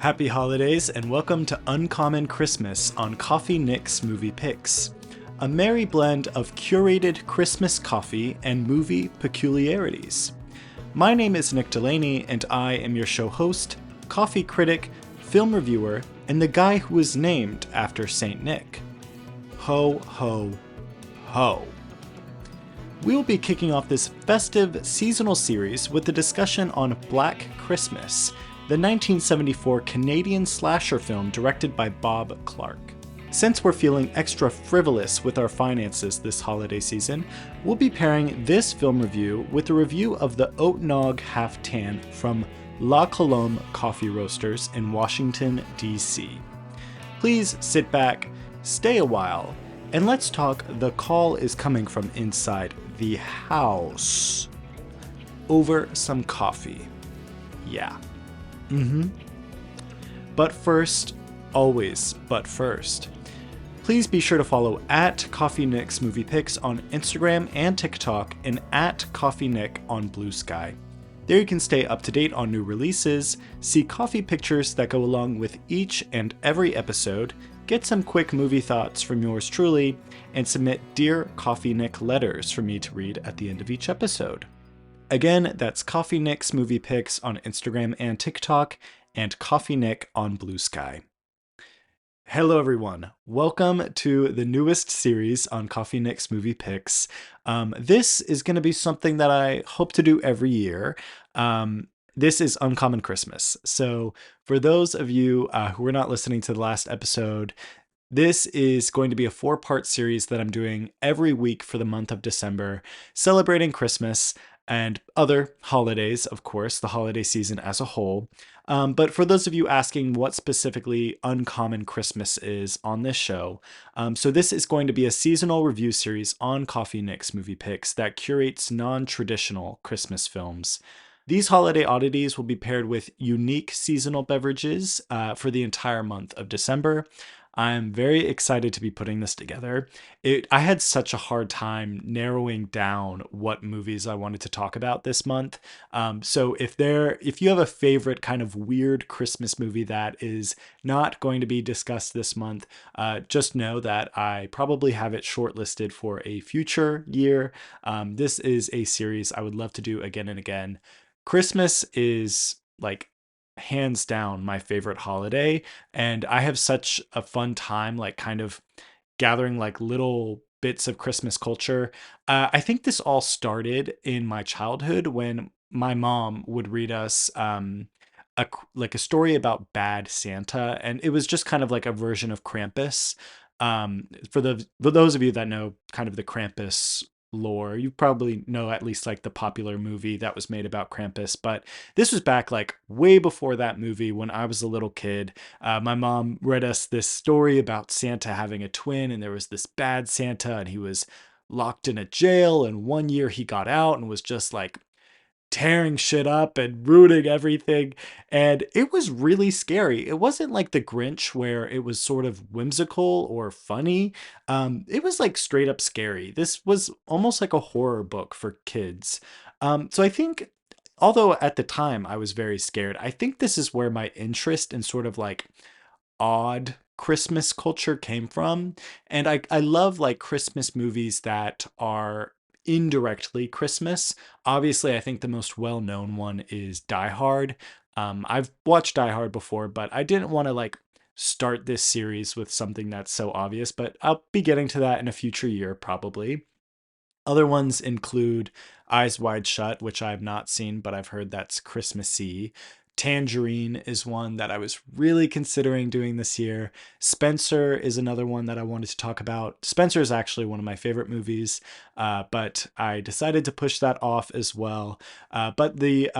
Happy holidays and welcome to Uncommon Christmas on Coffee Nick's Movie Picks, a merry blend of curated Christmas coffee and movie peculiarities. My name is Nick Delaney and I am your show host, coffee critic, film reviewer, and the guy who was named after Saint Nick. Ho, ho, ho. We'll be kicking off this festive seasonal series with a discussion on Black Christmas, the 1974 Canadian slasher film directed by Bob Clark. Since we're feeling extra frivolous with our finances this holiday season, we'll be pairing this film review with a review of the Oat Nog Half Tan from La Columbe Coffee Roasters in Washington, D.C. Please sit back, stay a while, and let's talk The Call is Coming from Inside the House over some coffee. Yeah. But first, always but first, please be sure to follow at Coffee Nick's Movie Picks on Instagram and TikTok and at Coffee Nick on Blue Sky. There you can stay up to date on new releases, see coffee pictures that go along with each and every episode, get some quick movie thoughts from yours truly, and submit Dear Coffee Nick letters for me to read at the end of each episode. Again, that's Coffee Nick's Movie Picks on Instagram and TikTok, and Coffee Nick on Blue Sky. Hello everyone, welcome to the newest series on Coffee Nick's Movie Picks. This is going to be something that I hope to do every year. This is Uncommon Christmas. So for those of you who are not listening to the last episode, this is going to be a 4-part series that I'm doing every week for the month of December, celebrating Christmas and other holidays, of course, the holiday season as a whole. But for those of you asking what specifically Uncommon Christmas is on this show, so this is going to be a seasonal review series on Coffee Nick's Movie Picks that curates non-traditional Christmas films. These holiday oddities will be paired with unique seasonal beverages for the entire month of December. I'm very excited to be putting this together. I had such a hard time narrowing down what movies I wanted to talk about this month. So if you have a favorite kind of weird Christmas movie that is not going to be discussed this month, just know that I probably have it shortlisted for a future year. This is a series I would love to do again and again. Christmas is like hands down my favorite holiday, and I have such a fun time like kind of gathering like little bits of Christmas culture. I think this all started in my childhood when my mom would read us a story about bad Santa, and it was just kind of like a version of Krampus. For those of you that know kind of the Krampus lore, you probably know at least like the popular movie that was made about Krampus, but this was back like way before that movie when I was a little kid. My mom read us this story about Santa having a twin, and there was this bad Santa and he was locked in a jail, and one year he got out and was just like tearing shit up and ruining everything, and it was really scary. It wasn't like the Grinch where it was sort of whimsical or funny. It was like straight up scary. This was almost like a horror book for kids. So I think, although at the time I was very scared, I think this is where my interest in sort of like odd Christmas culture came from. And I love like Christmas movies that are indirectly Christmas. Obviously, I think the most well-known one is Die Hard. I've watched Die Hard before, but I didn't want to like start this series with something that's so obvious, but I'll be getting to that in a future year probably. Other ones include Eyes Wide Shut, which I have not seen, but I've heard that's Christmassy. Tangerine is one that I was really considering doing this year. Spencer is another one that I wanted to talk about. Spencer is actually one of my favorite movies, but I decided to push that off as well. But the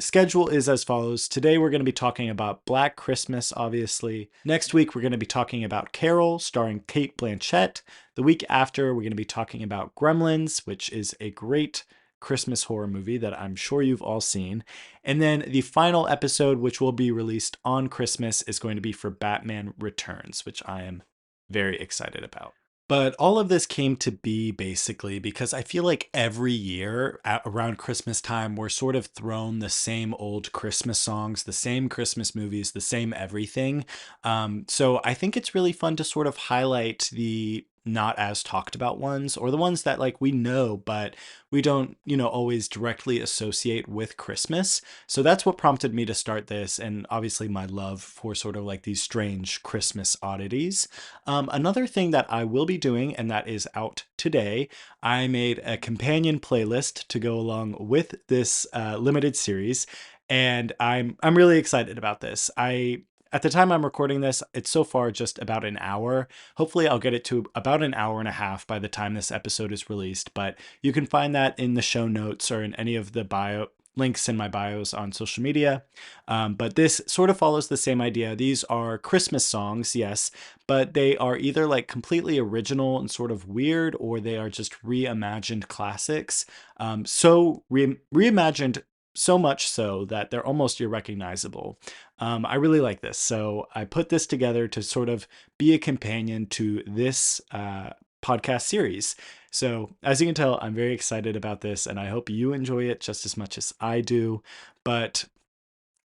schedule is as follows. Today we're going to be talking about Black Christmas, obviously. Next week we're going to be talking about Carol, starring Cate Blanchett. The week after we're going to be talking about Gremlins, which is a great Christmas horror movie that I'm sure you've all seen. And then the final episode, which will be released on Christmas, is going to be for Batman Returns, which I am very excited about. But all of this came to be basically because I feel like every year around Christmas time, we're sort of thrown the same old Christmas songs, the same Christmas movies, the same everything. So I think it's really fun to sort of highlight the not as talked about ones, or the ones that like we know, but we don't, always directly associate with Christmas. So that's what prompted me to start this. And obviously my love for sort of like these strange Christmas oddities. Another thing that I will be doing, and that is out today, I made a companion playlist to go along with this limited series, and I'm really excited about this. At the time I'm recording this, it's so far just about an hour. Hopefully, I'll get it to about an hour and a half by the time this episode is released. But you can find that in the show notes or in any of the bio links in my bios on social media. But this sort of follows the same idea. These are Christmas songs, yes, but they are either like completely original and sort of weird, or they are just reimagined classics. Reimagined so much so that they're almost irrecognizable. I really like this. So I put this together to sort of be a companion to this podcast series. So, as you can tell, I'm very excited about this, and I hope you enjoy it just as much as I do. But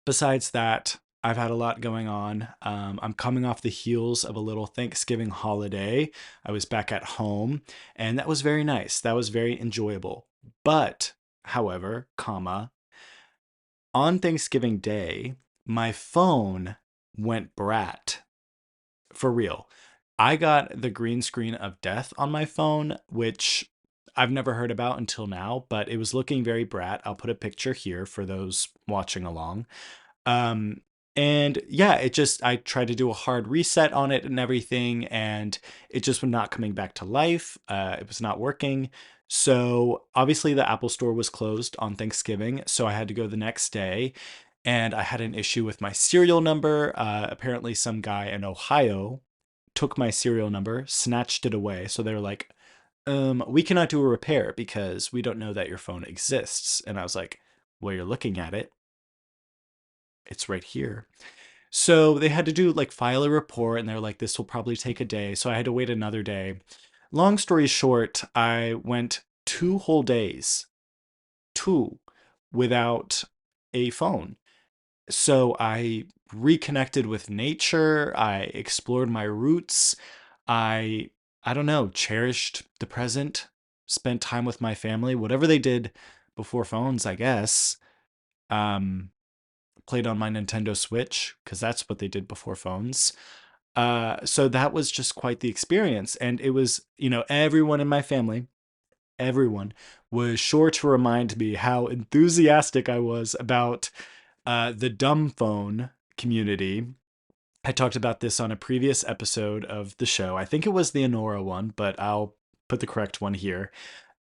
besides that, I've had a lot going on. I'm coming off the heels of a little Thanksgiving holiday. I was back at home, and that was very nice. That was very enjoyable. But, however, on Thanksgiving Day, my phone went brat. For real. I got the green screen of death on my phone, which I've never heard about until now, but it was looking very brat. I'll put a picture here for those watching along. Um, and yeah, I tried to do a hard reset on it and everything, and it just was not coming back to life. It was not working. So obviously the Apple store was closed on Thanksgiving, so I had to go the next day. And I had an issue with my serial number. Apparently, some guy in Ohio took my serial number, snatched it away. So they were like, we cannot do a repair because we don't know that your phone exists. And I was like, well, you're looking at it. It's right here. So they had to do like file a report, and they're like, this will probably take a day. So I had to wait another day. Long story short, I went 2 whole days, two, without a phone. So I reconnected with nature. I explored my roots. I I don't know, cherished the present, spent time with my family, whatever they did before phones, I guess. Um, Played on my Nintendo Switch because that's what they did before phones. So that was just quite the experience, and it was, everyone in my family, everyone was sure to remind me how enthusiastic I was about the dumb phone community. I talked about this on a previous episode of the show. I think it was the Honora one, but I'll put the correct one here.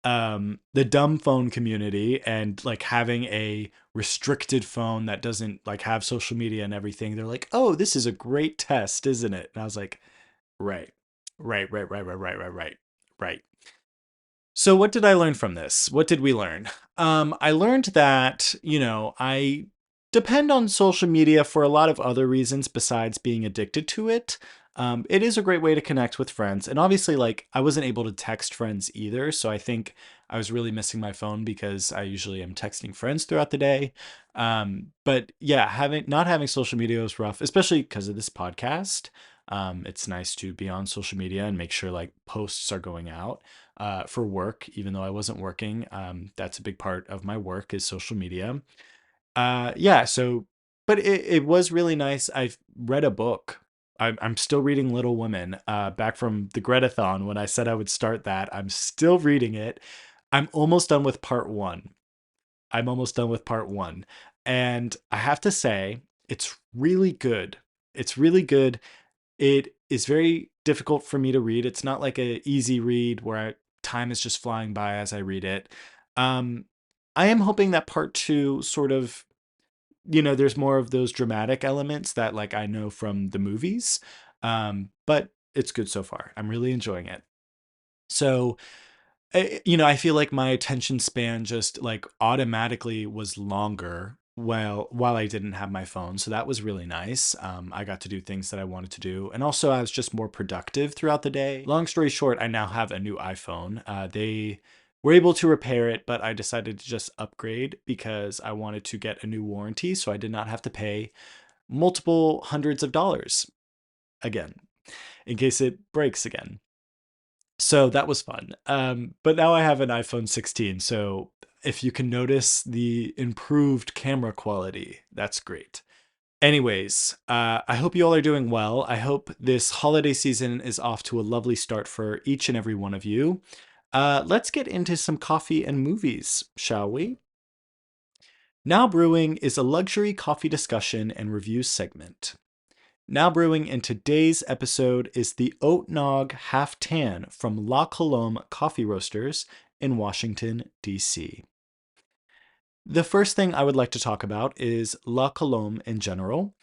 The dumb phone community, and like having a restricted phone that doesn't like have social media and everything. They're like, oh, this is a great test, isn't it? And I was like, right, right. So, what did I learn from this? What did we learn? I learned that, I depend on social media for a lot of other reasons besides being addicted to it. It is a great way to connect with friends. And obviously, like, I wasn't able to text friends either. So, I think I was really missing my phone because I usually am texting friends throughout the day. But yeah, not having social media was rough, especially because of this podcast. It's nice to be on social media and make sure like posts are going out for work, even though I wasn't working. That's a big part of my work is social media. Yeah, so, but it was really nice. I've read a book. I'm still reading Little Women, back from the Gretathon when I said I would start that. I'm still reading it. I'm almost done with part one. I'm almost done with part one. And I have to say, it's really good. It's really good. It is very difficult for me to read. It's not like a easy read where time is just flying by as I read it. Um, I am hoping that part two sort of, there's more of those dramatic elements that like I know from the movies. But it's good so far. I'm really enjoying it. So, I feel like my attention span just like automatically was longer well while I didn't have my phone. So that was really nice. I got to do things that I wanted to do. And also I was just more productive throughout the day. Long story short, I now have a new iPhone. They were able to repair it, but I decided to just upgrade because I wanted to get a new warranty so I did not have to pay multiple hundreds of dollars again in case it breaks again. So that was fun. But now I have an iPhone 16. So if you can notice the improved camera quality, that's great. Anyways, I hope you all are doing well. I hope this holiday season is off to a lovely start for each and every one of you. Let's get into some coffee and movies, shall we? Now Brewing is a luxury coffee discussion and review segment. Now brewing in today's episode is the Oat Nog Half Tan from La Colombe Coffee Roasters in Washington, D.C. The first thing I would like to talk about is La Colombe in general.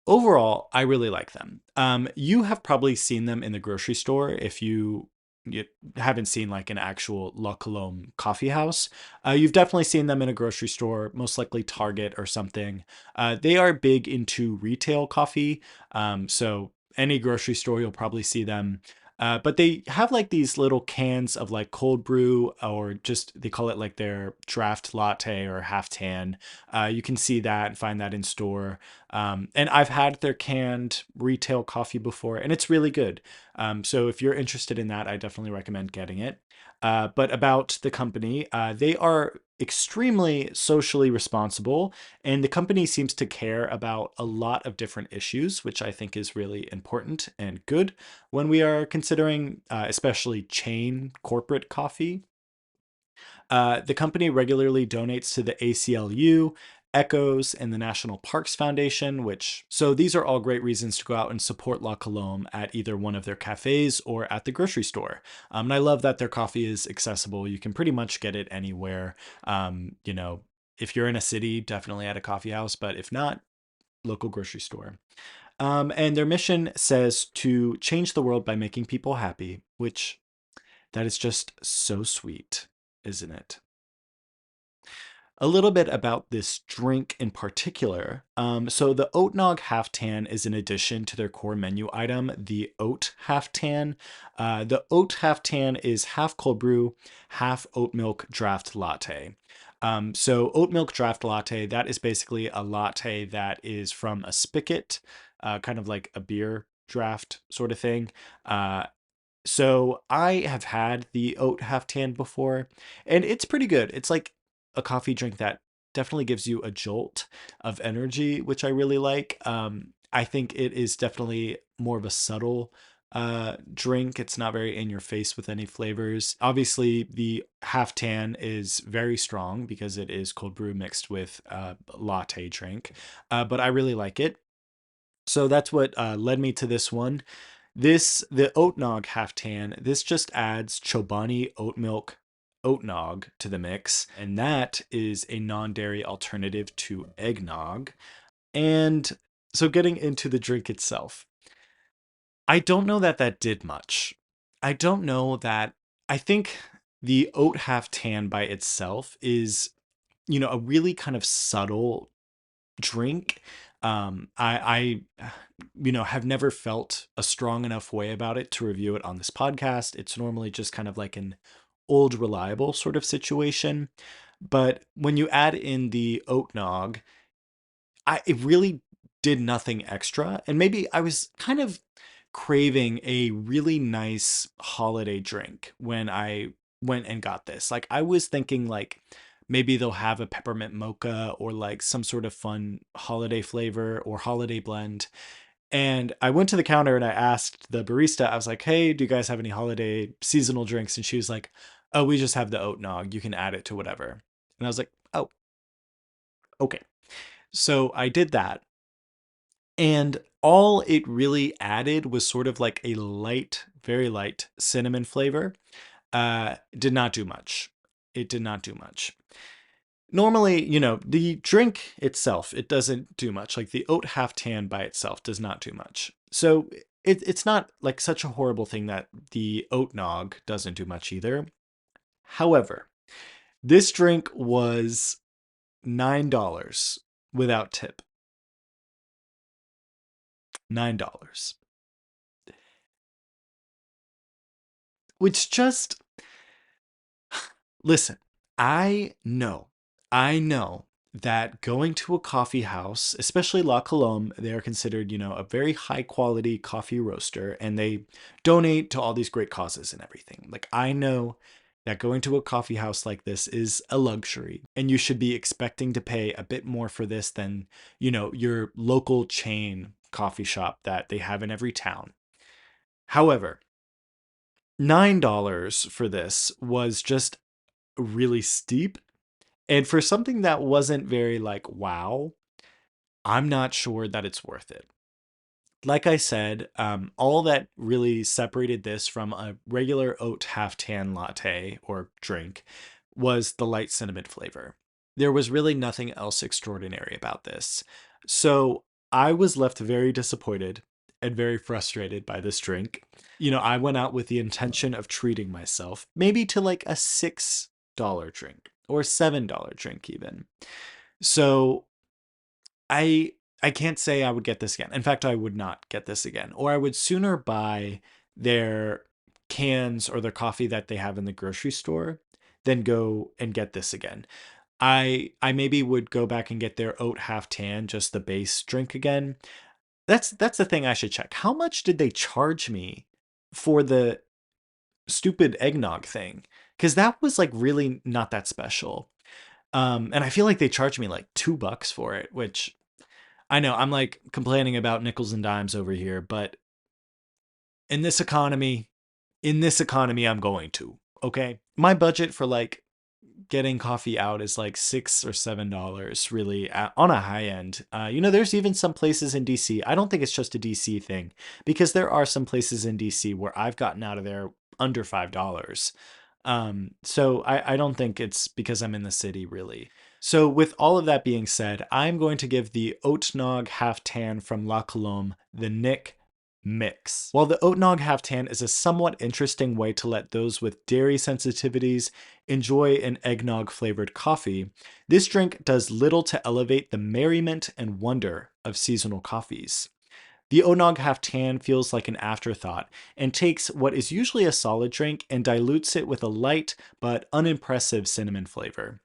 Overall, I really like them. You have probably seen them in the grocery store if you haven't seen like an actual La Colombe coffee house. You've definitely seen them in a grocery store, most likely Target or something. They are big into retail coffee. So any grocery store, you'll probably see them. But they have like these little cans of like cold brew, or just they call it like their draft latte or half tan. You can see that and find that in store. And I've had their canned retail coffee before, and it's really good. So if you're interested in that, I definitely recommend getting it. But about the company, they are extremely socially responsible, and the company seems to care about a lot of different issues, which I think is really important and good when we are considering, especially chain corporate coffee. The company regularly donates to the ACLU, Echoes, and the National Parks Foundation, so these are all great reasons to go out and support La Colombe at either one of their cafes or at the grocery store. And I love that their coffee is accessible. You can pretty much get it anywhere. If you're in a city, definitely at a coffee house, but if not, local grocery store. And their mission says to change the world by making people happy, which that is just so sweet, isn't it? A little bit about this drink in particular. So the Oat Nog Half Tan is an addition to their core menu item, the Oat Half Tan. The Oat Half Tan is half cold brew, half oat milk draft latte. So oat milk draft latte, that is basically a latte that is from a spigot, kind of like a beer draft sort of thing. So I have had the oat half tan before, and it's pretty good. It's like a coffee drink that definitely gives you a jolt of energy, which I really like. I think it is definitely more of a subtle drink. It's not very in your face with any flavors. Obviously, the half tan is very strong because it is cold brew mixed with latte drink, but I really like it. So that's what led me to this one. The Oat Nog Half Tan, this just adds Chobani oat milk oat nog to the mix, and that is a non-dairy alternative to eggnog. And so getting into the drink itself, I don't know that that did much. I don't know that I think the oat half tan by itself is, a really kind of subtle drink. I have never felt a strong enough way about it to review it on this podcast. It's normally just kind of like an old reliable sort of situation. But when you add in the oat nog, it really did nothing extra. And maybe I was kind of craving a really nice holiday drink when I went and got this. Like I was thinking like maybe they'll have a peppermint mocha or like some sort of fun holiday flavor or holiday blend. And I went to the counter and I asked the barista, I was like, "Hey, do you guys have any holiday seasonal drinks?" And she was like, "Oh, we just have the oat nog. You can add it to whatever." And I was like, "Oh, okay." So I did that. And all it really added was sort of like a light, very light cinnamon flavor. Did not do much. It did not do much. Normally, the drink itself, it doesn't do much. Like the oat half tan by itself does not do much. So it's not like such a horrible thing that the oat nog doesn't do much either. However, this drink was $9. without tip. $9. Which just listen, I know that going to a coffee house, especially La Colombe, they are considered, a very high quality coffee roaster and they donate to all these great causes and everything. Like, I know that going to a coffee house like this is a luxury and you should be expecting to pay a bit more for this than, your local chain coffee shop that they have in every town. However, $9 for this was just really steep. And for something that wasn't very like, wow, I'm not sure that it's worth it. Like I said, all that really separated this from a regular oat half tan latte or drink was the light cinnamon flavor. There was really nothing else extraordinary about this. So I was left very disappointed and very frustrated by this drink. I went out with the intention of treating myself, maybe to like a $6 drink or $7 drink even. So I I can't say I would get this again. In fact, I would not get this again. Or I would sooner buy their cans or their coffee that they have in the grocery store than go and get this again. I maybe would go back and get their oat half tan, just the base drink again. That's the thing I should check. How much did they charge me for the stupid eggnog thing? Because that was like really not that special. And I feel like they charged me like $2 for it, which I know I'm like complaining about nickels and dimes over here, but in this economy, I'm going to. Okay. My budget for like getting coffee out is like $6 or $7 really on a high end. There's even some places in DC. I don't think it's just a DC thing because there are some places in DC where I've gotten out of there under $5. So I don't think it's because I'm in the city really. So with all of that being said, I'm going to give the Oat Nog Half Tan from La Colombe the Nick mix. While the Oat Nog Half Tan is a somewhat interesting way to let those with dairy sensitivities enjoy an eggnog flavored coffee, this drink does little to elevate the merriment and wonder of seasonal coffees. The Oat Nog Half Tan feels like an afterthought and takes what is usually a solid drink and dilutes it with a light but unimpressive cinnamon flavor.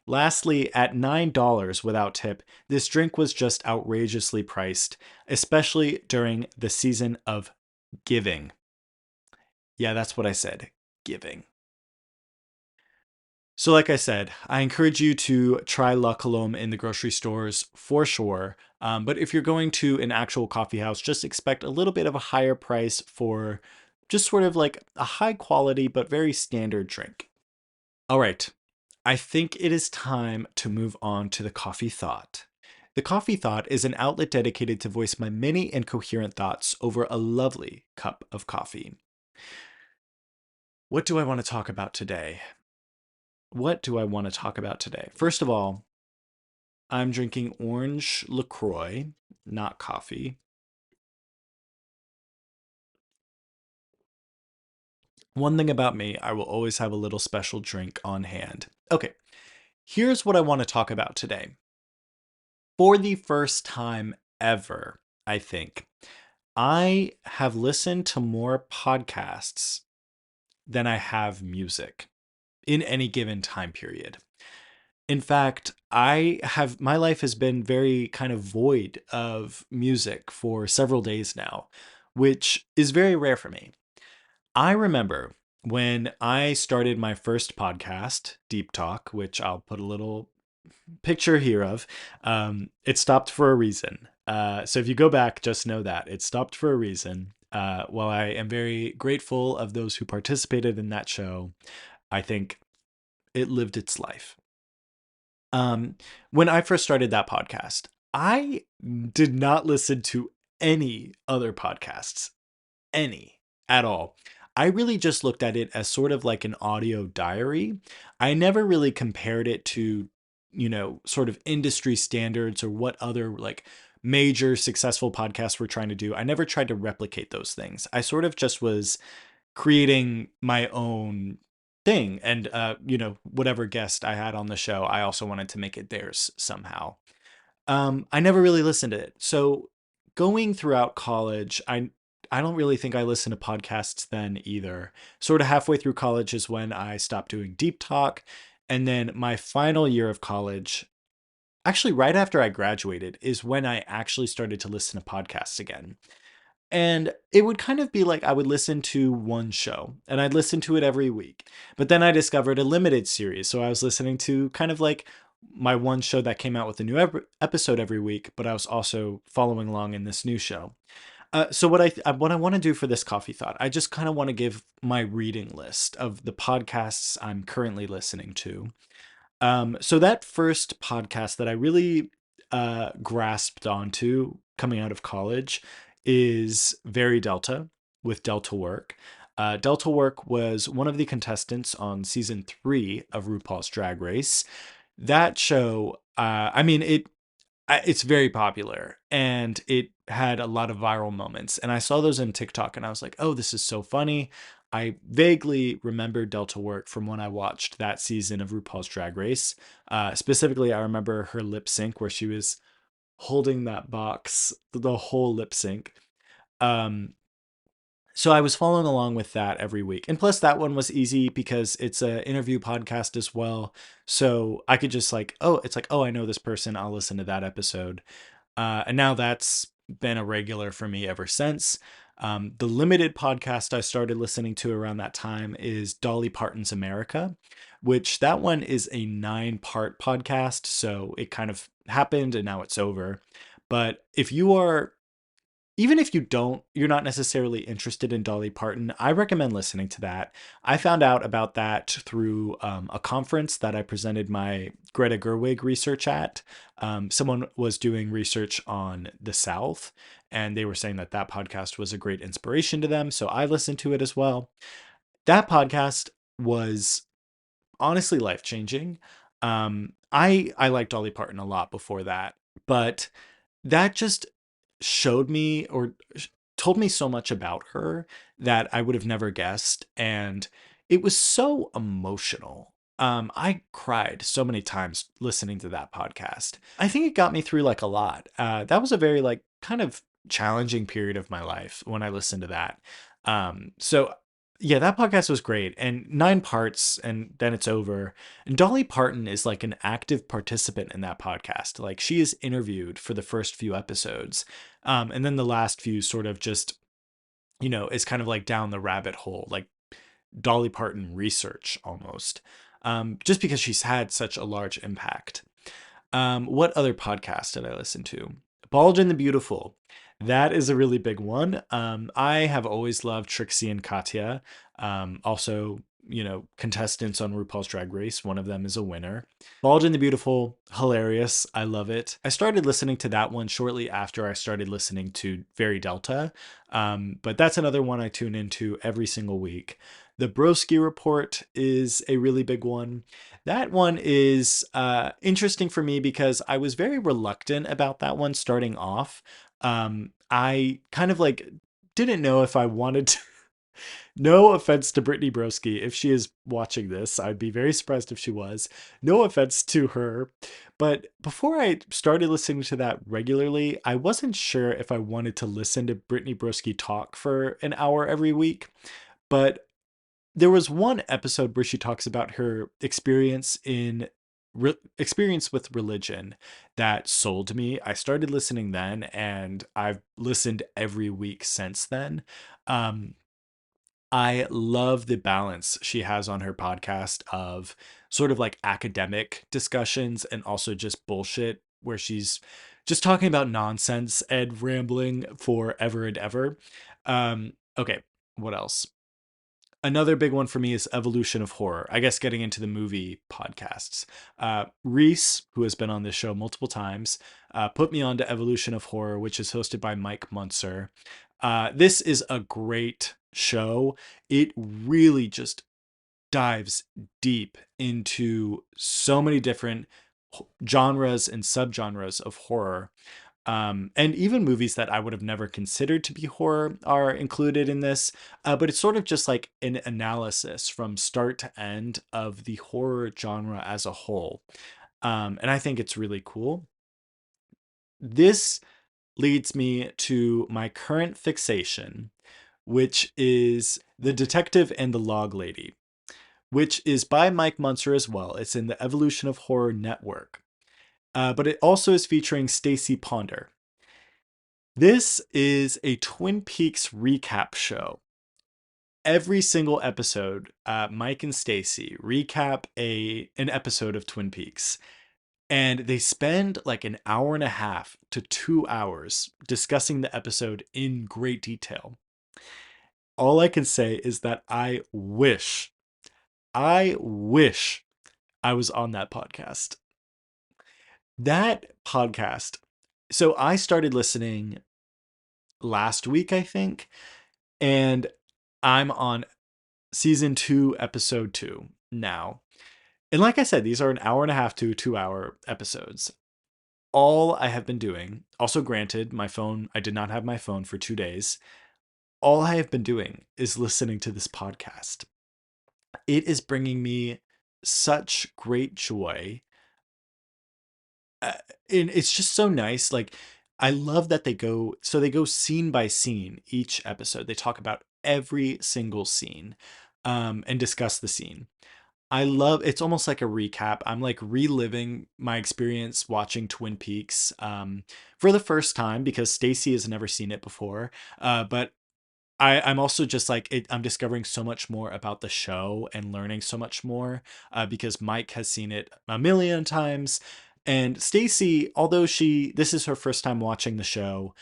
Lastly, at $9 without tip, this drink was just outrageously priced, especially during the season of giving. Yeah, that's what I said, giving. So, like I said, I encourage you to try La Colombe in the grocery stores for sure. But if you're going to an actual coffee house, just expect a little bit of a higher price for just sort of like a high quality but very standard drink. All right, I think it is time to move on to the coffee thought. The coffee thought is an outlet dedicated to voice my many incoherent thoughts over a lovely cup of coffee. What do I want to talk about today? First of all, I'm drinking orange LaCroix, not coffee. One thing about me, I will always have a little special drink on hand. Okay, here's what I want to talk about today. For the first time ever, I think, I have listened to more podcasts than I have music in any given time period. In fact, my life has been very kind of void of music for several days now, which is very rare for me. I remember when I started my first podcast, Deep Talk, which I'll put a little picture here of, it stopped for a reason. So if you go back, just know that it stopped for a reason. While I am very grateful of those who participated in that show, I think it lived its life. When I first started that podcast, I did not listen to any other podcasts, any at all. I really just looked at it as sort of like an audio diary. I never really compared it to, sort of industry standards or what other like major successful podcasts were trying to do. I never tried to replicate those things. I sort of just was creating my own thing and whatever guest I had on the show, I also wanted to make it theirs somehow. I never really listened to it. So going throughout college, I don't really think I listened to podcasts then either. Sort of halfway through college is when I stopped doing deep talk. And then my final year of college, actually right after I graduated, is when I actually started to listen to podcasts again. And it would kind of be like I would listen to one show and I'd listen to it every week. But then I discovered a limited series. So I was listening to kind of like my one show that came out with a new episode every week, but I was also following along in this new show. So what I want to do for this coffee thought, I just kind of want to give my reading list of the podcasts I'm currently listening to. So that first podcast that I really grasped onto coming out of college is Very Delta with Delta Work. Delta Work was one of the contestants on season 3 of RuPaul's Drag Race. That show, I mean, it's very popular and it had a lot of viral moments. And I saw those in TikTok and I was like, oh, this is so funny. I vaguely remember Delta Work from when I watched that season of RuPaul's Drag Race. Specifically, I remember her lip sync where she was holding that box, the whole lip sync. Um, so I was following along with that every week. And plus that one was easy because it's an interview podcast as well. So I could just like, oh, it's like, oh, I know this person. I'll listen to that episode. And now that's been a regular for me ever since. The limited podcast I started listening to around that time is Dolly Parton's America, which that one is a 9-part podcast. So it kind of happened and now it's over. But if you are, even if you're not necessarily interested in Dolly Parton, I recommend listening to that. I found out about that through a conference that I presented my Greta Gerwig research at. Someone was doing research on the South, and they were saying that that podcast was a great inspiration to them. So I listened to it as well. That podcast was honestly life changing. I liked Dolly Parton a lot before that, but that just showed me or told me so much about her that I would have never guessed. And it was so emotional. I cried so many times listening to that podcast. I think it got me through like a lot. That was a very like kind of challenging period of my life when I listened to that. So yeah, that podcast was great and 9 parts and then it's over. And Dolly Parton is like an active participant in that podcast. Like she is interviewed for the first few episodes. And then the last few sort of just, is kind of like down the rabbit hole, like Dolly Parton research almost. Just because she's had such a large impact. What other podcast did I listen to? Bald and the Beautiful. That is a really big one. I have always loved Trixie and Katya. Also, contestants on RuPaul's Drag Race. One of them is a winner. Bald and the Beautiful, hilarious. I love it. I started listening to that one shortly after I started listening to Very Delta. But that's another one I tune into every single week. The Broski Report is a really big one. That one is interesting for me because I was very reluctant about that one starting off. I kind of like didn't know if I wanted to. No offense to Brittany Broski. If she is watching this, I'd be very surprised if she was. No offense to her. But before I started listening to that regularly, I wasn't sure if I wanted to listen to Brittany Broski talk for an hour every week. But there was one episode where she talks about her experience with religion that sold me. I started listening then, and I've listened every week since then. Um, I love the balance she has on her podcast of sort of like academic discussions and also just bullshit where she's just talking about nonsense and rambling forever and ever. Okay, what else? Another big one for me is Evolution of Horror. I guess getting into the movie podcasts. Reese, who has been on this show multiple times, put me on to Evolution of Horror, which is hosted by Mike Munzer. This is a great show. It really just dives deep into so many different genres and subgenres of horror. And even movies that I would have never considered to be horror are included in this. But it's sort of just like an analysis from start to end of the horror genre as a whole. And I think it's really cool. this leads me to my current fixation, which is The Detective and the Log Lady, which is by Mike Munzer as well. It's in the Evolution of Horror Network. But it also is featuring Stacy Ponder. This is a Twin Peaks recap show. Every single episode, Mike and Stacy recap an episode of Twin Peaks. And they spend like an hour and a half to 2 hours discussing the episode in great detail. All I can say is that I wish I was on that podcast. That podcast. So I started listening last week, I think, and I'm on season 2, episode 2 now. And like I said, these are an hour and a half to 2 hour episodes. All I have been doing, also granted, I did not have my phone for 2 days. All I have been doing is listening to this podcast. It is bringing me such great joy. uh, and it's just so nice. Like, I love that they go scene by scene each episode. They talk about every single scene, and discuss the scene. I love it's almost like a recap. I'm like reliving my experience watching Twin Peaks for the first time because Stacy has never seen it before. But I'm also just like I'm discovering so much more about the show and learning so much more because Mike has seen it a million times, and Stacy, although this is her first time watching the show,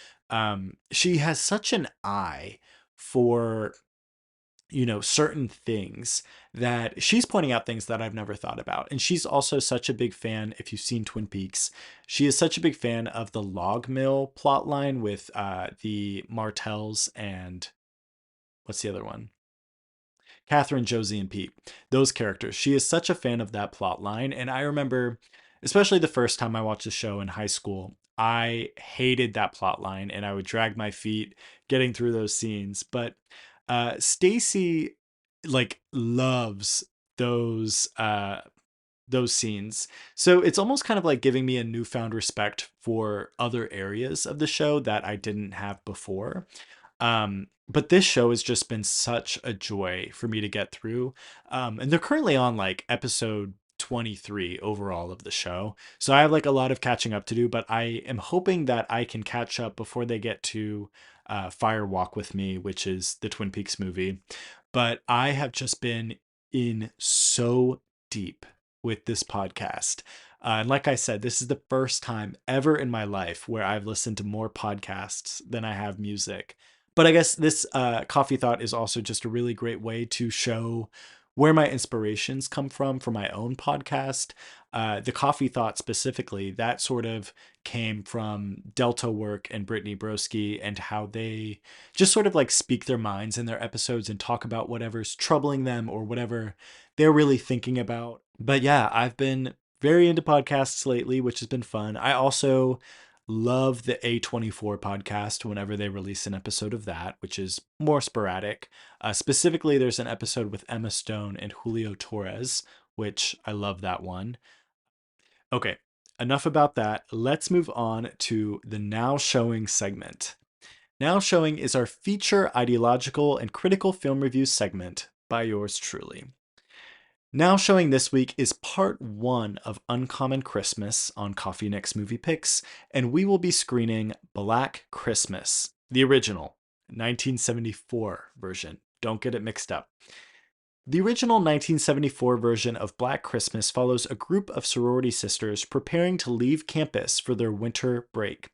she has such an eye for certain things that she's pointing out things that I've never thought about. And she's also such a big fan. If you've seen Twin Peaks, she is such a big fan of the log mill plot line with the Martells and what's the other one? Catherine, Josie, and Pete. Those characters. She is such a fan of that plot line. And I remember, especially the first time I watched the show in high school, I hated that plot line and I would drag my feet getting through those scenes. But Stacy like loves those those scenes. So it's almost kind of like giving me a newfound respect for other areas of the show that I didn't have before. But this show has just been such a joy for me to get through. And they're currently on like episode 23 overall of the show. So I have like a lot of catching up to do, but I am hoping that I can catch up before they get to Fire Walk with Me, which is the Twin Peaks movie. But I have just been in so deep with this podcast. And like I said, this is the first time ever in my life where I've listened to more podcasts than I have music. But I guess this coffee thought is also just a really great way to show where my inspirations come from for my own podcast. The coffee thought specifically, that sort of came from Delta Work and Brittany Broski and how they just sort of like speak their minds in their episodes and talk about whatever's troubling them or whatever they're really thinking about. But yeah, I've been very into podcasts lately, which has been fun. I also love the A24 podcast whenever they release an episode of that, which is more sporadic. Specifically, there's an episode with Emma Stone and Julio Torres, which I love that one. Okay, enough about that. Let's move on to the Now Showing segment. Now Showing is our feature ideological and critical film review segment by yours truly. Now Showing this week is part 1 of Uncommon Christmas on Coffee Nick's Movie Picks, and we will be screening Black Christmas, the original 1974 version. Don't get it mixed up. The original 1974 version of Black Christmas follows a group of sorority sisters preparing to leave campus for their winter break.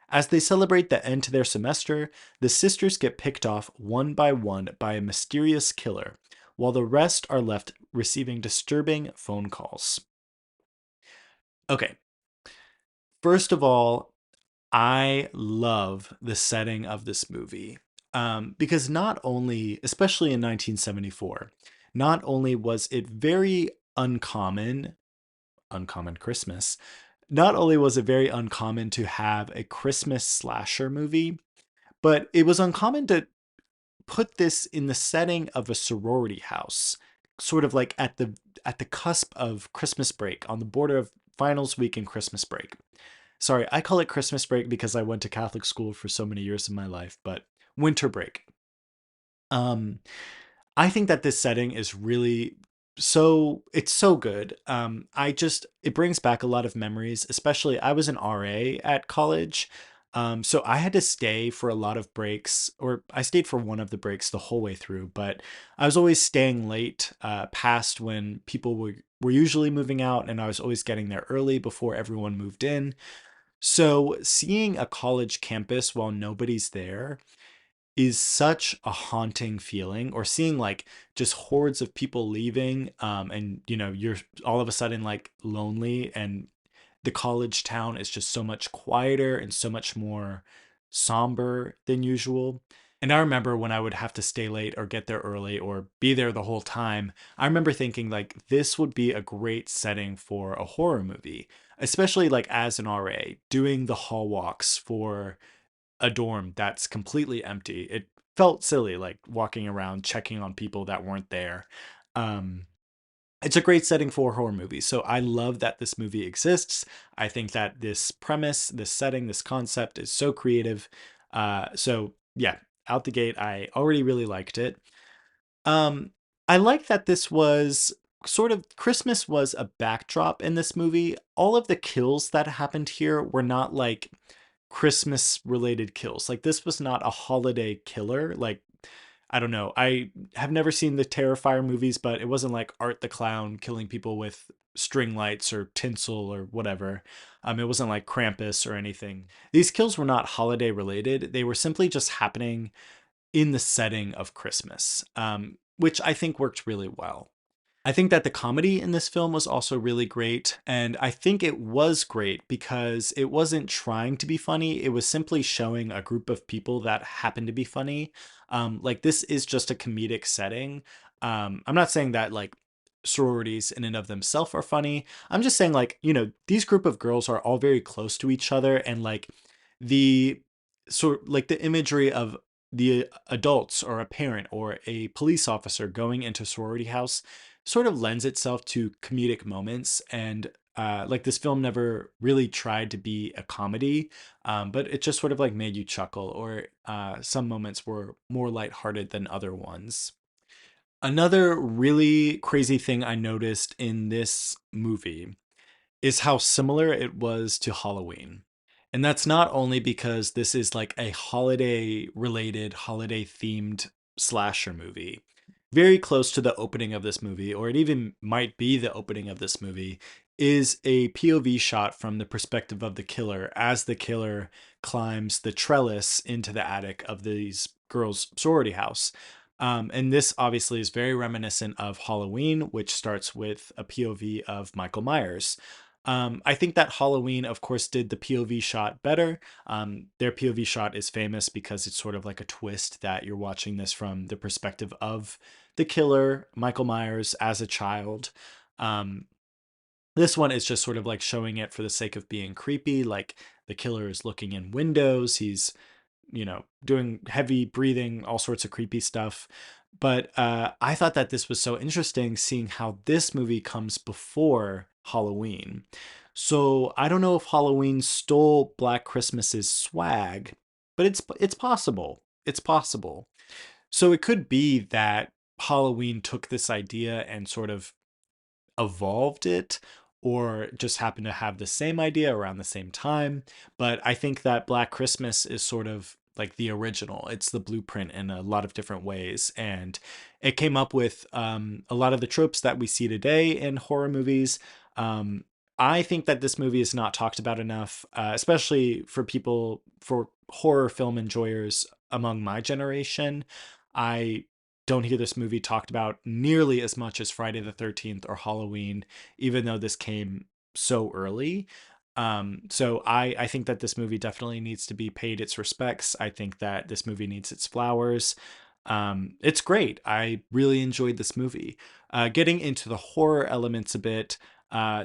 As they celebrate the end to their semester, the sisters get picked off one by one by a mysterious killer, while the rest are left receiving disturbing phone calls. Okay, first of all, I love the setting of this movie because not only, especially in 1974, not only was it very uncommon Christmas, not only was it very uncommon to have a Christmas slasher movie, but it was uncommon to put this in the setting of a sorority house, sort of like at the cusp of Christmas break, on the border of finals week and Christmas break. Sorry, I call it Christmas break because I went to Catholic school for so many years of my life, but winter break. Um, I think that this setting is really it's so good. It brings back a lot of memories, especially I was an RA at college. So I had to stay for a lot of breaks, or I stayed for one of the breaks the whole way through, but I was always staying late, past when were usually moving out, and I was always getting there early before everyone moved in. So seeing a college campus while nobody's there is such a haunting feeling, or seeing like just hordes of people leaving, and you're all of a sudden like lonely, and the college town is just so much quieter and so much more somber than usual. And I remember when I would have to stay late or get there early or be there the whole time, I remember thinking like this would be a great setting for a horror movie, especially like as an RA doing the hall walks for a dorm that's completely empty. It felt silly, like walking around checking on people that weren't there. Um, it's a great setting for a horror movie. So I love that this movie exists. I think that this premise, this setting, this concept is so creative. So yeah, out the gate, I already really liked it. Um, I like that this was sort of Christmas was a backdrop in this movie. All of the kills that happened here were not like Christmas related kills. Like this was not a holiday killer. Like I don't know. I have never seen the Terrifier movies, but it wasn't like Art the Clown killing people with string lights or tinsel or whatever. It wasn't like Krampus or anything. These kills were not holiday related. They were simply just happening in the setting of Christmas, which I think worked really well. I think that the comedy in this film was also really great. And I think it was great because it wasn't trying to be funny. It was simply showing a group of people that happen to be funny. Like, this is just a comedic setting. I'm not saying that, like, sororities in and of themselves are funny. I'm just saying, like, these group of girls are all very close to each other. And, like, the like the imagery of the adults or a parent or a police officer going into sorority house sort of lends itself to comedic moments. And like this film never really tried to be a comedy, but it just sort of like made you chuckle, or some moments were more lighthearted than other ones. Another really crazy thing I noticed in this movie is how similar it was to Halloween. And that's not only because this is like a holiday related, holiday themed slasher movie. Very close to the opening of this movie, or it even might be the opening of this movie, is a POV shot from the perspective of the killer as the killer climbs the trellis into the attic of these girls' sorority house. And this obviously is very reminiscent of Halloween, which starts with a POV of Michael Myers. I think that Halloween, of course, did the POV shot better. Their POV shot is famous because it's sort of like a twist that you're watching this from the perspective of the killer, Michael Myers, as a child. Um, this one is just sort of like showing it for the sake of being creepy. Like the killer is looking in windows. He's doing heavy breathing, all sorts of creepy stuff. But I thought that this was so interesting seeing how this movie comes before Halloween. So I don't know if Halloween stole Black Christmas's swag, but it's possible. It's possible. So it could be that Halloween took this idea and sort of evolved it, or just happened to have the same idea around the same time. But I think that Black Christmas is sort of like the original. It's the blueprint in a lot of different ways. And it came up with a lot of the tropes that we see today in horror movies. Um, I think that this movie is not talked about enough, especially for horror film enjoyers among my generation. I don't hear this movie talked about nearly as much as Friday the 13th or Halloween, even though this came so early. So I think that this movie definitely needs to be paid its respects. I think that this movie needs its flowers. It's great. I really enjoyed this movie. Getting into the horror elements a bit,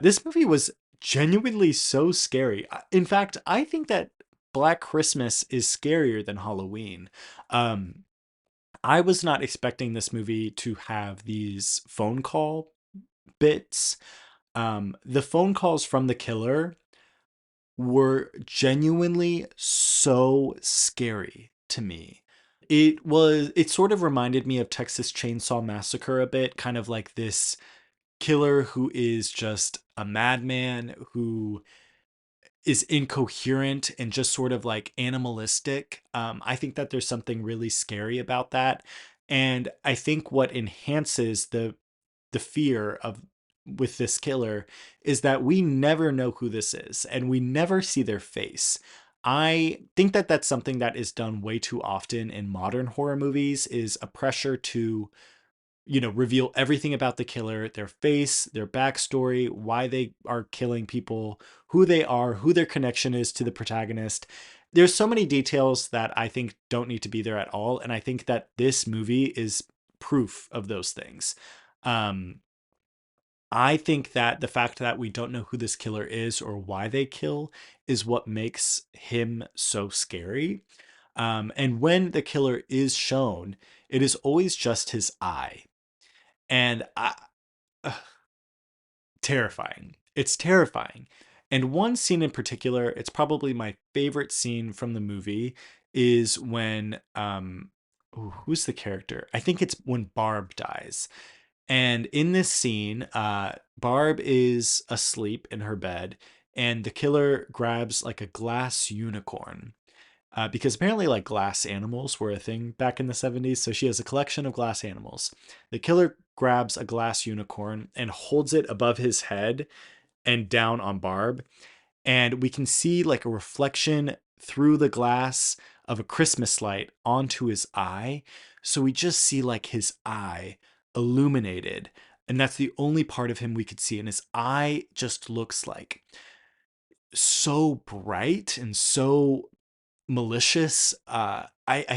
this movie was genuinely so scary. In fact, I think that Black Christmas is scarier than Halloween. Um, I was not expecting this movie to have these phone call bits. The phone calls from the killer were genuinely so scary to me. It sort of reminded me of Texas Chainsaw Massacre a bit, kind of like this killer who is just a madman who is incoherent and just sort of like animalistic. I think that there's something really scary about that. And I think what enhances the fear of with this killer is that we never know who this is and we never see their face. I think that that's something that is done way too often in modern horror movies is a pressure to reveal everything about the killer, their face, their backstory, why they are killing people, who they are, who their connection is to the protagonist. There's so many details that I think don't need to be there at all. And I think that this movie is proof of those things. Um, I think that the fact that we don't know who this killer is or why they kill is what makes him so scary. And when the killer is shown, it is always just his eye. And terrifying. It's terrifying. And one scene in particular, it's probably my favorite scene from the movie, is when who's the character? I think it's when Barb dies. And in this scene, Barb is asleep in her bed, and the killer grabs like a glass unicorn. Because apparently, like glass animals were a thing back in the 70s. So she has a collection of glass animals. The killer grabs a glass unicorn and holds it above his head and down on Barb. And we can see like a reflection through the glass of a Christmas light onto his eye. So we just see like his eye illuminated. And that's the only part of him we could see. And his eye just looks like so bright and so malicious. I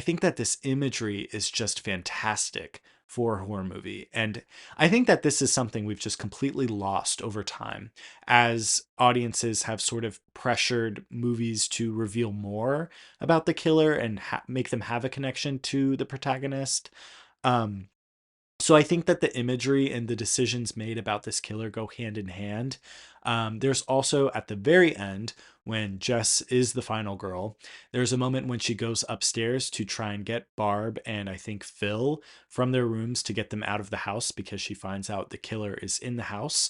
think that this imagery is just fantastic for a horror movie. And I think that this is something we've just completely lost over time as audiences have sort of pressured movies to reveal more about the killer and make them have a connection to the protagonist. Um, so I think that the imagery and the decisions made about this killer go hand in hand. There's also at the very end, when Jess is the final girl, there's a moment when she goes upstairs to try and get Barb and I think Phil from their rooms to get them out of the house because she finds out the killer is in the house.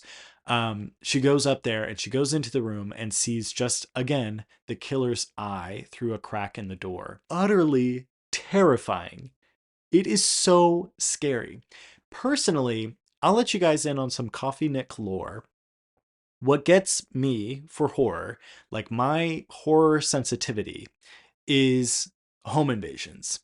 She goes up there and she goes into the room and sees just again the killer's eye through a crack in the door. Utterly terrifying. It is so scary. Personally, I'll let you guys in on some Coffee Nick lore. What gets me for horror, like my horror sensitivity, is home invasions.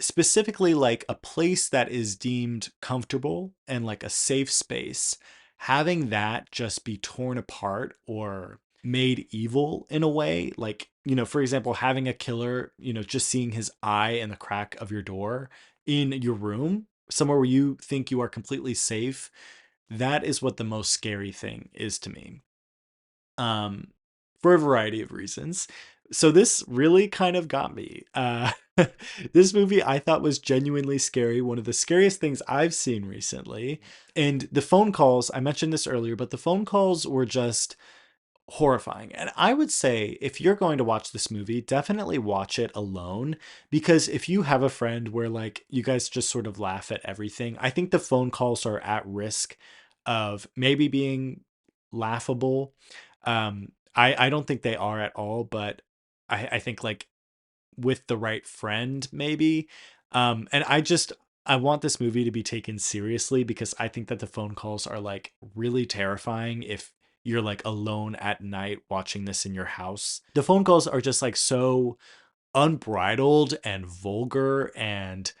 Specifically, like a place that is deemed comfortable and like a safe space. Having that just be torn apart or made evil in a way, like, for example, having a killer, just seeing his eye in the crack of your door in your room, somewhere where you think you are completely safe, that is what the most scary thing is to me. Um, for a variety of reasons. So this really kind of got me. This movie I thought was genuinely scary, one of the scariest things I've seen recently. And the phone calls, I mentioned this earlier, but the phone calls were just horrifying. And I would say if you're going to watch this movie, definitely watch it alone because if you have a friend where like you guys just sort of laugh at everything, I think the phone calls are at risk of maybe being laughable. I don't think they are at all, but I think like with the right friend, maybe. And I want this movie to be taken seriously because I think that the phone calls are like really terrifying if you're like alone at night watching this in your house. The phone calls are just like so unbridled and vulgar and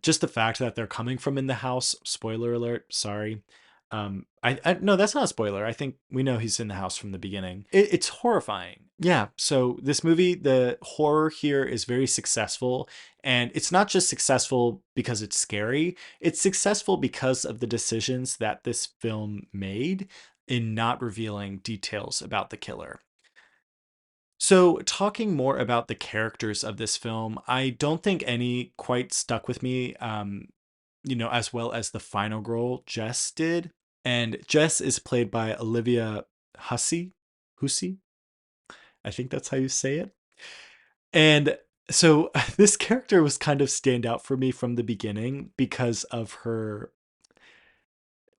just the fact that they're coming from in the house, spoiler alert, sorry. I no, that's not a spoiler. I think we know he's in the house from the beginning. It's horrifying. Yeah. So this movie, the horror here is very successful, and it's not just successful because it's scary. It's successful because of the decisions that this film made in not revealing details about the killer. So, talking more about the characters of this film, I don't think any quite stuck with me, as well as the final girl, Jess, did. And Jess is played by Olivia Hussey. Hussey? I think that's how you say it. And so this character was kind of stand out for me from the beginning because of her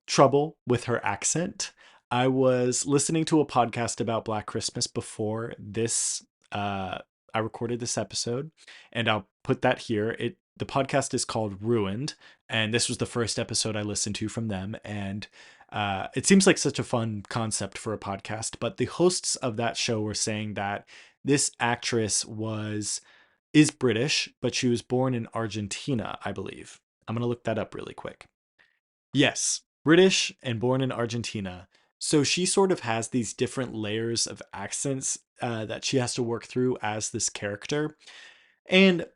trouble with her accent. I was listening to a podcast about Black Christmas before this. I recorded this episode, and I'll put that here. The podcast is called Ruined, and this was the first episode I listened to from them. And it seems like such a fun concept for a podcast. But the hosts of that show were saying that this actress was is British, but she was born in Argentina, I believe. I'm gonna look that up really quick. Yes, British and born in Argentina. So she sort of has these different layers of accents that she has to work through as this character. And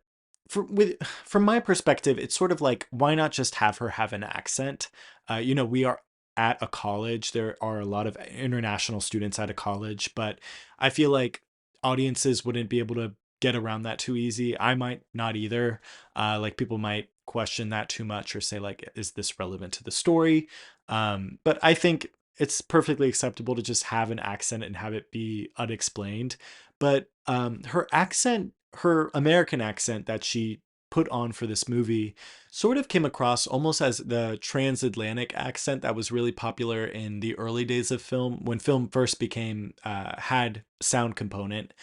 from my perspective, it's sort of like, why not just have her have an accent? We are at a college. There are a lot of international students at a college, but I feel like audiences wouldn't be able to get around that too easy. I might not either. Like people might question that too much or say like, is this relevant to the story? But I think it's perfectly acceptable to just have an accent and have it be unexplained. But her accent, her American accent that she put on for this movie sort of came across almost as the transatlantic accent that was really popular in the early days of film when film first became had sound component.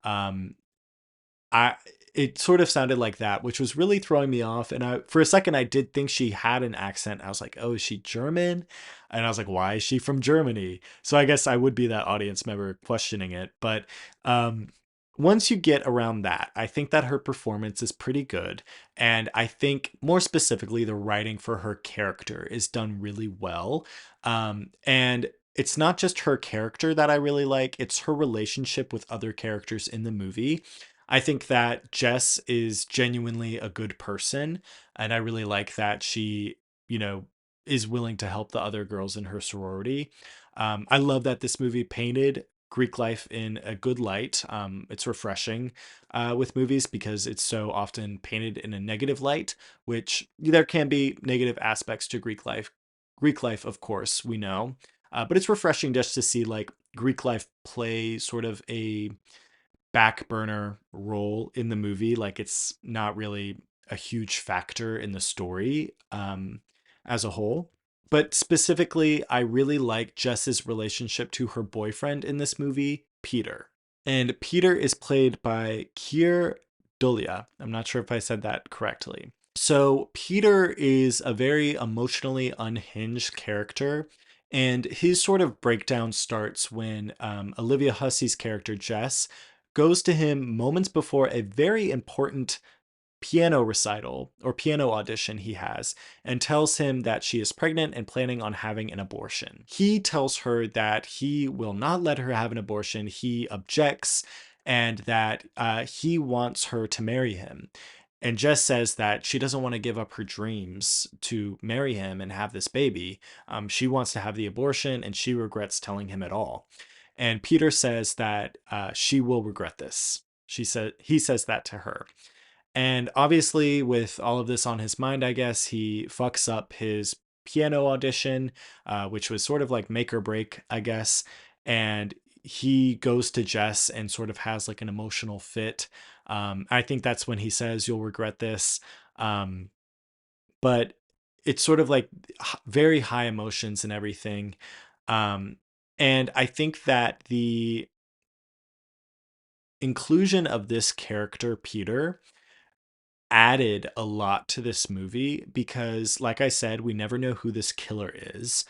um I It sort of sounded like that, which was really throwing me off. And for a second, I did think she had an accent. I was like, "Oh, is she German?" And I was like, "Why is she from Germany?" So I guess I would be that audience member questioning it. But um, once you get around that, I think that her performance is pretty good. And I think more specifically, the writing for her character is done really well. And it's not just her character that I really like; it's her relationship with other characters in the movie. I think that Jess is genuinely a good person, and I really like that she, you know, is willing to help the other girls in her sorority. I love that this movie painted Greek life in a good light. It's refreshing with movies because it's so often painted in a negative light, which there can be negative aspects to Greek life. Greek life, of course, we know, but it's refreshing just to see like Greek life play sort of a back burner role in the movie. Like it's not really a huge factor in the story as a whole. But specifically, I really like Jess's relationship to her boyfriend in this movie, Peter. And Peter is played by Keir Dullea. I'm not sure if I said that correctly. So Peter is a very emotionally unhinged character, and his sort of breakdown starts when Olivia Hussey's character Jess goes to him moments before a very important piano recital or piano audition he has and tells him that she is pregnant and planning on having an abortion. He tells her that he will not let her have an abortion. He objects and that he wants her to marry him. And Jess says that she doesn't want to give up her dreams to marry him and have this baby. She wants to have the abortion and she regrets telling him at all. And Peter says that she will regret this. He says that to her. And obviously, with all of this on his mind, I guess he fucks up his piano audition, which was sort of like make or break, I guess. And he goes to Jess and sort of has like an emotional fit. I think that's when he says, "You'll regret this." Um, but it's sort of like very high emotions and everything. Um, and I think that the inclusion of this character, Peter, added a lot to this movie because, like I said, we never know who this killer is.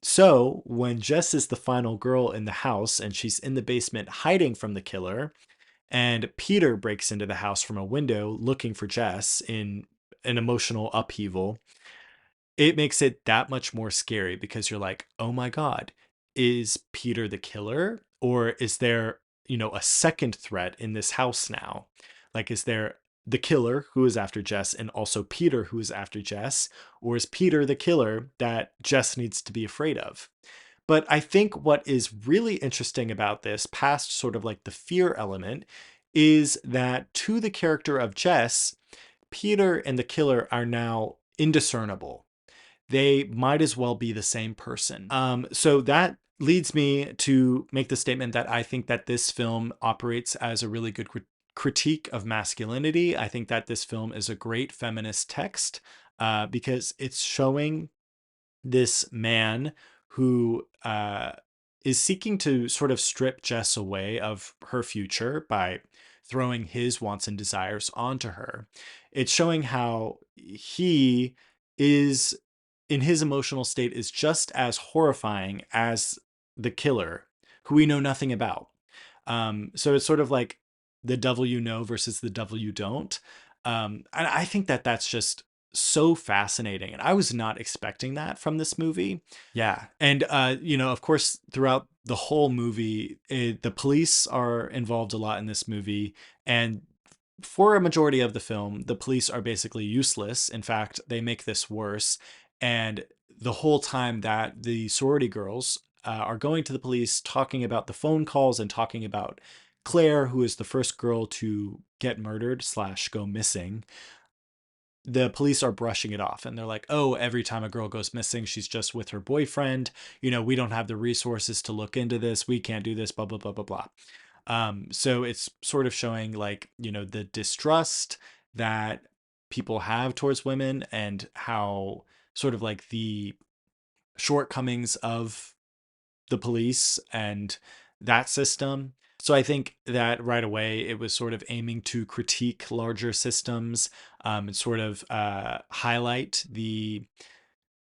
So when Jess is the final girl in the house and she's in the basement hiding from the killer, and Peter breaks into the house from a window looking for Jess in an emotional upheaval, it makes it that much more scary because you're like, oh my God, is Peter the killer? Or is there, a second threat in this house now? Like, is there the killer who is after Jess and also Peter who is after Jess? Or is Peter the killer that Jess needs to be afraid of? But I think what is really interesting about this, past sort of like the fear element, is that to the character of Jess, Peter and the killer are now indiscernible. They might as well be the same person. So that leads me to make the statement that I think that this film operates as a really good critique of masculinity. I think that this film is a great feminist text because it's showing this man who is seeking to sort of strip Jess away of her future by throwing his wants and desires onto her. It's showing how he is, in his emotional state, is just as horrifying as the killer, who we know nothing about. So it's sort of like the devil you know versus the devil you don't. And I think that that's just so fascinating. And I was not expecting that from this movie. Yeah. And, of course, throughout the whole movie, the police are involved a lot in this movie. And for a majority of the film, the police are basically useless. In fact, they make this worse. And the whole time that the sorority girls are going to the police, talking about the phone calls and talking about Claire, who is the first girl to get murdered slash go missing, the police are brushing it off and they're like, oh, every time a girl goes missing, she's just with her boyfriend. We don't have the resources to look into this. We can't do this, blah, blah, blah, blah, blah. So it's sort of showing like, the distrust that people have towards women and how sort of like the shortcomings of the police and that system. So I think that right away it was sort of aiming to critique larger systems and sort of highlight the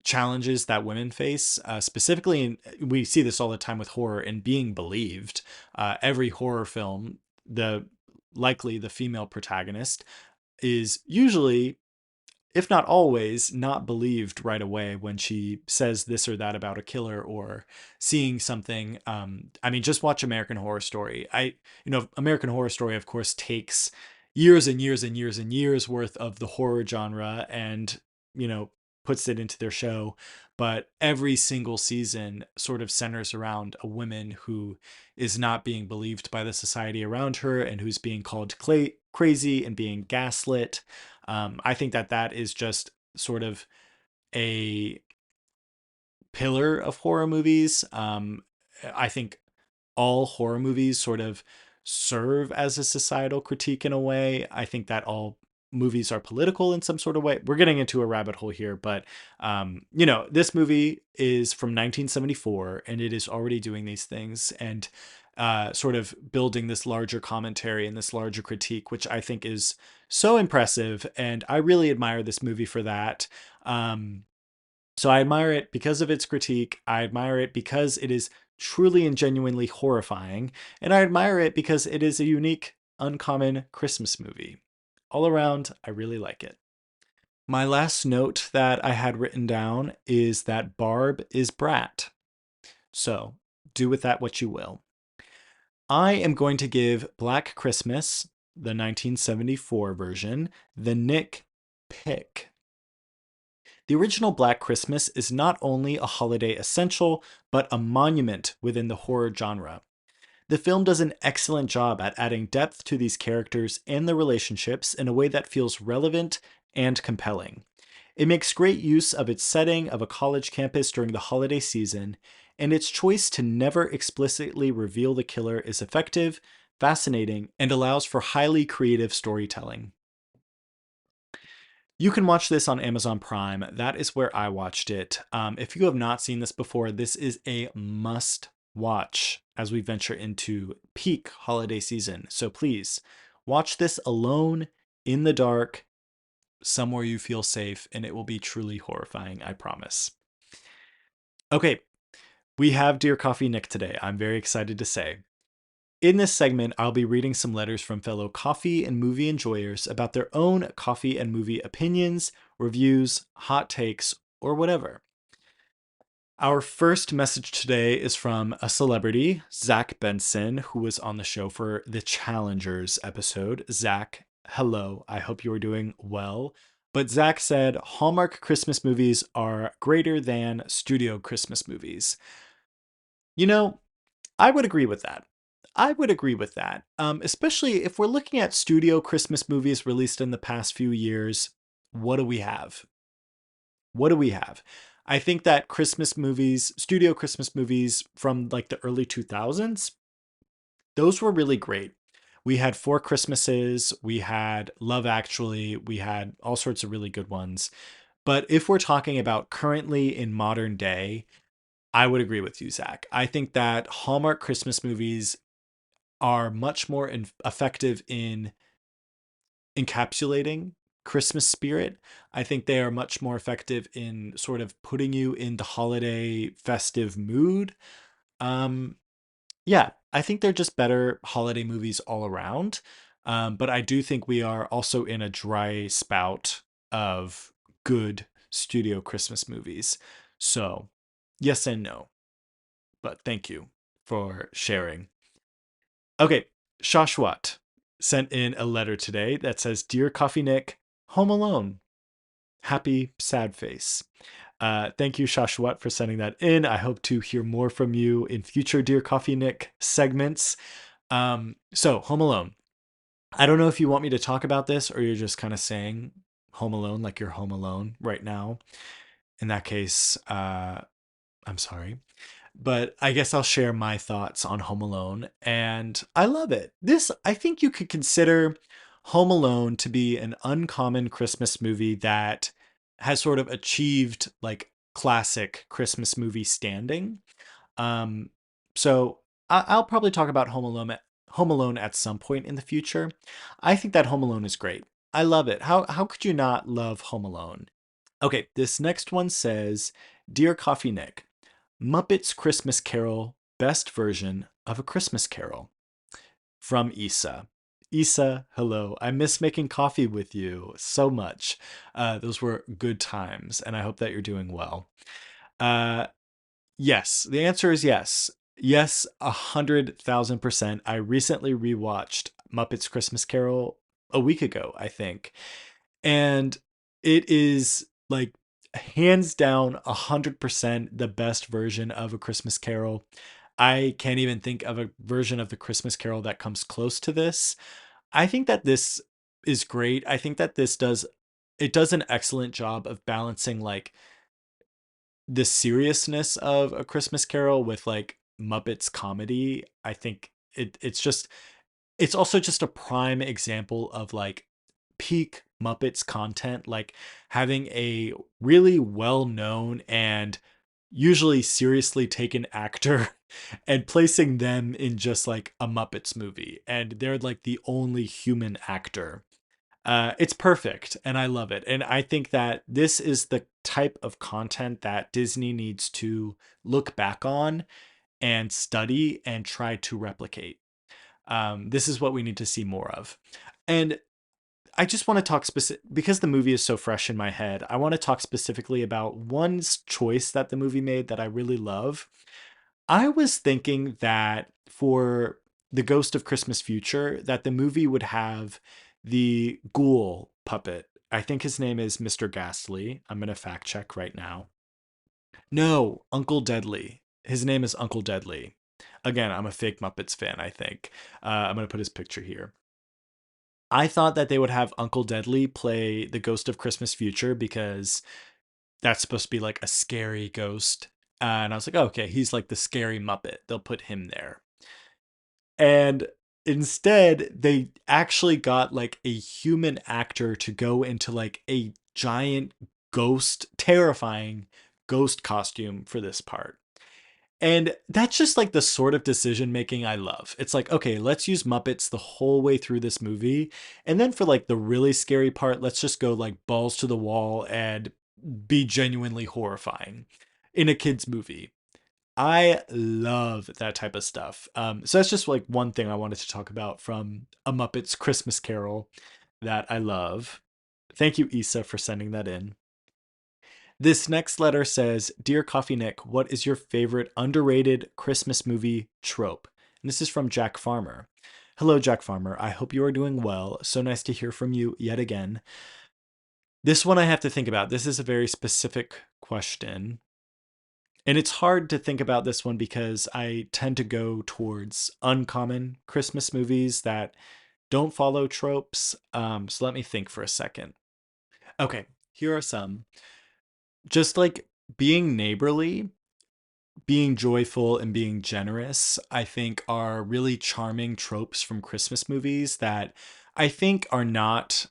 challenges that women face, specifically, and we see this all the time with horror and being believed. Every horror film, likely the female protagonist is usually, if not always, not believed right away when she says this or that about a killer or seeing something. I mean, just watch American Horror Story. American Horror Story, of course, takes years and years and years and years worth of the horror genre and, puts it into their show. But every single season sort of centers around a woman who is not being believed by the society around her and who's being called crazy and being gaslit. I think that that is just sort of a pillar of horror movies. I think all horror movies sort of serve as a societal critique in a way. I think that all movies are political in some sort of way. We're getting into a rabbit hole here, but this movie is from 1974 and it is already doing these things and sort of building this larger commentary and this larger critique, which I think is so impressive. And I really admire this movie for that. So I admire it because of its critique. I admire it because it is truly and genuinely horrifying. And I admire it because it is a unique, uncommon Christmas movie. All around, I really like it. My last note that I had written down is that Barb is Brat. So do with that what you will. I am going to give Black Christmas, the 1974 version, the Nick pick. The original Black Christmas is not only a holiday essential, but a monument within the horror genre. The film does an excellent job at adding depth to these characters and the relationships in a way that feels relevant and compelling. It makes great use of its setting of a college campus during the holiday season, and its choice to never explicitly reveal the killer is effective, fascinating, and allows for highly creative storytelling. You can watch this on Amazon Prime. That is where I watched it. If you have not seen this before, this is a must watch as we venture into peak holiday season. So please watch this alone in the dark, somewhere you feel safe, and it will be truly horrifying, I promise. Okay, we have Dear Coffee Nick today. I'm very excited to say. In this segment, I'll be reading some letters from fellow coffee and movie enjoyers about their own coffee and movie opinions, reviews, hot takes, or whatever. Our first message today is from a celebrity, Zach Benson, who was on the show for the Challengers episode. Zach, hello. I hope you are doing well. But Zach said Hallmark Christmas movies are greater than studio Christmas movies. I would agree with that. Especially if we're looking at studio Christmas movies released in the past few years. What do we have? I think that Christmas movies, studio Christmas movies from like the early 2000s, those were really great. We had Four Christmases, we had Love Actually, we had all sorts of really good ones. But if we're talking about currently in modern day, I would agree with you, Zach. I think that Hallmark Christmas movies are much more effective in encapsulating Christmas spirit. I think they are much more effective in sort of putting you in the holiday festive mood. Um, yeah, I think they're just better holiday movies all around. But I do think we are also in a dry spout of good studio Christmas movies. So, yes and no, but thank you for sharing. Okay, Shashwat sent in a letter today that says, Dear Coffee Nick, Home Alone. Happy sad face. Thank you, Shashwat, for sending that in. I hope to hear more from you in future Dear Coffee Nick segments. So, Home Alone. I don't know if you want me to talk about this or you're just kind of saying Home Alone like you're home alone right now. In that case, I'm sorry. But I guess I'll share my thoughts on Home Alone. And I love it. This, I think you could consider Home Alone to be an uncommon Christmas movie that has sort of achieved like classic Christmas movie standing. Um, so I'll probably talk about Home Alone at some point in the future. I think that Home Alone is great. I love it. How could you not love Home Alone? Okay, this next one says, Dear Coffee Nick, Muppets Christmas Carol, best version of A Christmas Carol. From Issa. Issa, hello. I miss making coffee with you so much. Those were good times, and I hope that you're doing well. Uh, yes, the answer is yes. Yes, 100,000%. I recently rewatched Muppets Christmas Carol a week ago, I think. And it is like hands down 100% the best version of A Christmas Carol. I can't even think of a version of the Christmas Carol that comes close to this. I think that this is great. I think that it does an excellent job of balancing like the seriousness of A Christmas Carol with like Muppets comedy. I think it's also just a prime example of like peak Muppets content, like having a really well known and usually seriously taken actor and placing them in just like a Muppets movie. And they're like the only human actor. It's perfect and I love it. And I think that this is the type of content that Disney needs to look back on and study and try to replicate. This is what we need to see more of. And I just want to talk because the movie is so fresh in my head. I want to talk specifically about one choice that the movie made that I really love. I was thinking that for the Ghost of Christmas Future, that the movie would have the ghoul puppet. I think his name is Mr. Ghastly. I'm going to fact check right now. No, Uncle Deadly. His name is Uncle Deadly. Again, I'm a fake Muppets fan, I think. I'm going to put his picture here. I thought that they would have Uncle Deadly play the Ghost of Christmas Future because that's supposed to be like a scary ghost. And I was like, oh, okay, he's like the scary Muppet. They'll put him there. And instead, they actually got like a human actor to go into like a giant ghost, terrifying ghost costume for this part. And that's just like the sort of decision making I love. It's like, okay, let's use Muppets the whole way through this movie. And then for like the really scary part, let's just go like balls to the wall and be genuinely horrifying in a kid's movie. I love that type of stuff. So that's just like one thing I wanted to talk about from A Muppets Christmas Carol that I love. Thank you, Issa, for sending that in. This next letter says, Dear Coffee Nick, what is your favorite underrated Christmas movie trope? And this is from Jack Farmer. Hello, Jack Farmer. I hope you are doing well. So nice to hear from you yet again. This one I have to think about. This is a very specific question. And it's hard to think about this one because I tend to go towards uncommon Christmas movies that don't follow tropes. So let me think for a second. Okay, here are some. Just like Being neighborly, being joyful, and being generous, I think are really charming tropes from Christmas movies that I think are not,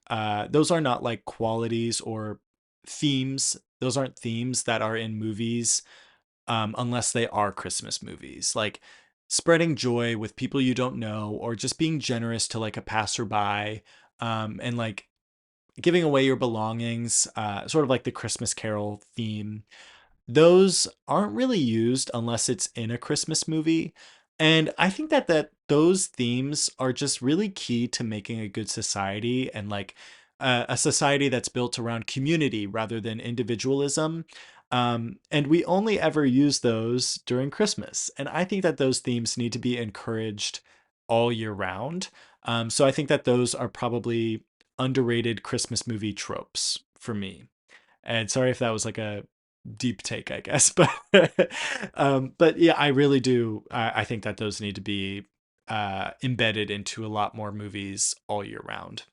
those are not like qualities or themes. Those aren't themes that are in movies unless they are Christmas movies. Like spreading joy with people you don't know, or just being generous to like a passerby, and like giving away your belongings, sort of like the Christmas Carol theme. Those aren't really used unless it's in a Christmas movie. And I think that those themes are just really key to making a good society, and like a society that's built around community rather than individualism. And we only ever use those during Christmas. And I think that those themes need to be encouraged all year round. So I think that those are probably underrated Christmas movie tropes for me. And sorry if that was like a deep take, I guess, but yeah, I really do. I think that those need to be embedded into a lot more movies all year round.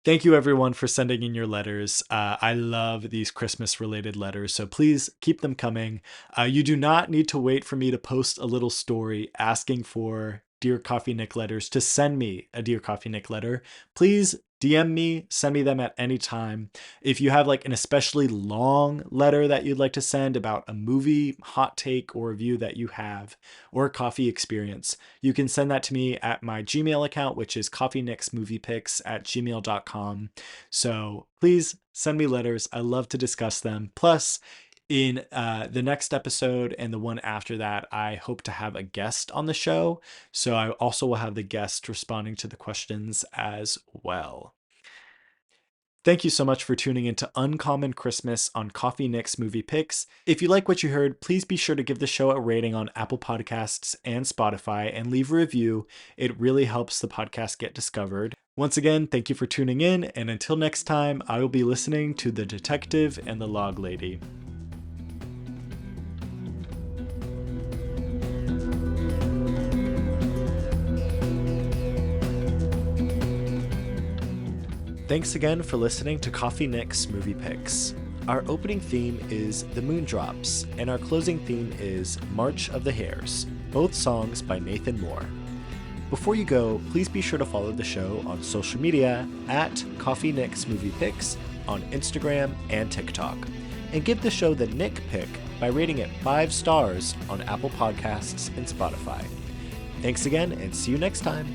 Thank you, everyone, for sending in your letters. I love these Christmas related letters, so please keep them coming. You do not need to wait for me to post a little story asking for Dear Coffee Nick letters to send me a Dear Coffee Nick letter. Please DM me, send me them at any time. If you have like an especially long letter that you'd like to send about a movie, hot take, or review that you have, or a coffee experience, you can send that to me at my Gmail account, which is coffeenicksmoviepicks@gmail.com. So please send me letters. I love to discuss them. Plus, in the next episode and the one after that, I hope to have a guest on the show. So I also will have the guest responding to the questions as well. Thank you so much for tuning into Uncommon Christmas on Coffee Nick's Movie Picks. If you like what you heard, please be sure to give the show a rating on Apple Podcasts and Spotify and leave a review. It really helps the podcast get discovered. Once again, thank you for tuning in, and until next time, I will be listening to The Detective and the Log Lady. Thanks again for listening to Coffee Nick's Movie Picks. Our opening theme is The Moondrops, and our closing theme is March of the Hares, both songs by Nathan Moore. Before you go, please be sure to follow the show on social media at Coffee Nick's Movie Picks on Instagram and TikTok, and give the show the Nick Pick by rating it 5 stars on Apple Podcasts and Spotify. Thanks again, and see you next time.